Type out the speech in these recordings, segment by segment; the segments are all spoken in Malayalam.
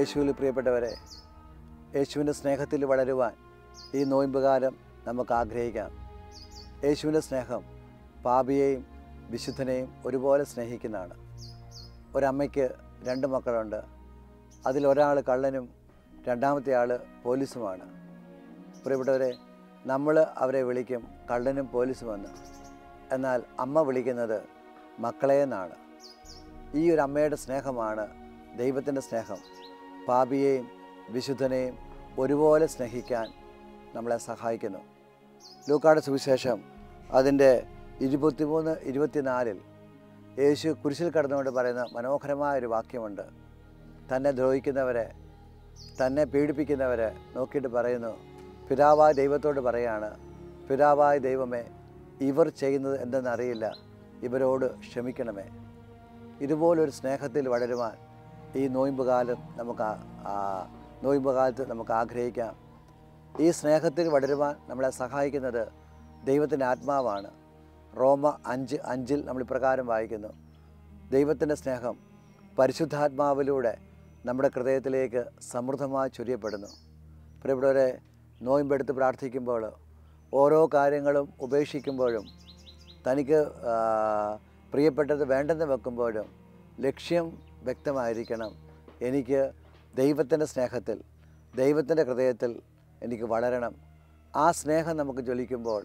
യേശുവിൽ പ്രിയപ്പെട്ടവരെ, യേശുവിൻ്റെ സ്നേഹത്തിൽ വളരുവാൻ ഈ നോയമ്പുകാലം നമുക്ക് ആഗ്രഹിക്കാം. യേശുവിൻ്റെ സ്നേഹം പാപിയെയും വിശുദ്ധനെയും ഒരുപോലെ സ്നേഹിക്കുന്നതാണ്. ഒരമ്മയ്ക്ക് 2 മക്കളുണ്ട്. അതിലൊരാൾ കള്ളനും രണ്ടാമത്തെ ആൾ പോലീസുമാണ്. പ്രിയപ്പെട്ടവരെ, നമ്മൾ അവരെ വിളിക്കും കള്ളനും പോലീസുമെന്ന്. എന്നാൽ അമ്മ വിളിക്കുന്നത് മക്കളെ എന്നാണ്. ഈ ഒരു അമ്മയുടെ സ്നേഹമാണ് ദൈവത്തിൻ്റെ സ്നേഹം. പാപിയെയും വിശുദ്ധനെയും ഒരുപോലെ സ്നേഹിക്കാൻ നമ്മളെ സഹായിക്കുന്നു. ലൂക്കായുടെ സുവിശേഷം അതിൻ്റെ 23-24 യേശു കുരിശിൽ കടന്നുകൊണ്ട് പറയുന്ന മനോഹരമായൊരു വാക്യമുണ്ട്. തന്നെ ദ്രോഹിക്കുന്നവരെ, തന്നെ പീഡിപ്പിക്കുന്നവരെ നോക്കിയിട്ട് പറയുന്നു, പിതാവായ ദൈവത്തോട് പറയാണ്, പിതാവായ ദൈവമേ, ഇവർ ചെയ്യുന്നത് എന്തെന്നറിയില്ല, ഇവരോട് ക്ഷമിക്കണമേ. ഇതുപോലൊരു സ്നേഹത്തിൽ വളരുവാൻ ഈ നോയമ്പുകാലത്ത് നമുക്ക് ആഗ്രഹിക്കാം. ഈ സ്നേഹത്തിൽ വളരുവാൻ നമ്മളെ സഹായിക്കുന്നത് ദൈവത്തിൻ്റെ ആത്മാവാണ്. റോമ 5:5 നമ്മൾ ഇപ്രകാരം വായിക്കുന്നു, ദൈവത്തിൻ്റെ സ്നേഹം പരിശുദ്ധാത്മാവിലൂടെ നമ്മുടെ ഹൃദയത്തിലേക്ക് സമൃദ്ധമായി ചൊരിയപ്പെടുന്നു. പ്രിയപ്പെട്ടവരെ, നോയമ്പെടുത്ത് പ്രാർത്ഥിക്കുമ്പോൾ, ഓരോ കാര്യങ്ങളും ഉപേക്ഷിക്കുമ്പോഴും, തനിക്ക് പ്രിയപ്പെട്ടത് വേണ്ടെന്ന് വെക്കുമ്പോഴും ലക്ഷ്യം വ്യക്തമായിരിക്കണം. എനിക്ക് ദൈവത്തിൻ്റെ സ്നേഹത്തിൽ, ദൈവത്തിൻ്റെ ഹൃദയത്തിൽ എനിക്ക് വളരണം. ആ സ്നേഹം നമുക്ക് ജ്വലിക്കുമ്പോൾ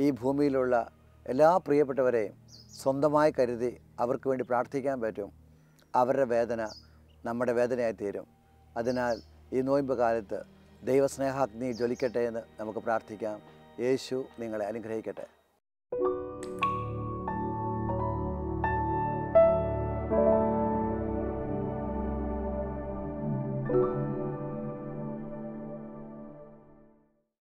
ഈ ഭൂമിയിലുള്ള എല്ലാ പ്രിയപ്പെട്ടവരെയും സ്വന്തമായി കരുതി അവർക്ക് വേണ്ടി പ്രാർത്ഥിക്കാൻ പറ്റും. അവരുടെ വേദന നമ്മുടെ വേദനയായി തീരും. അതിനാൽ ഈ നോയമ്പ് കാലത്ത് ദൈവസ്നേഹാഗ്നി ജ്വലിക്കട്ടെ എന്ന് നമുക്ക് പ്രാർത്ഥിക്കാം. യേശു നിങ്ങളെ അനുഗ്രഹിക്കട്ടെ.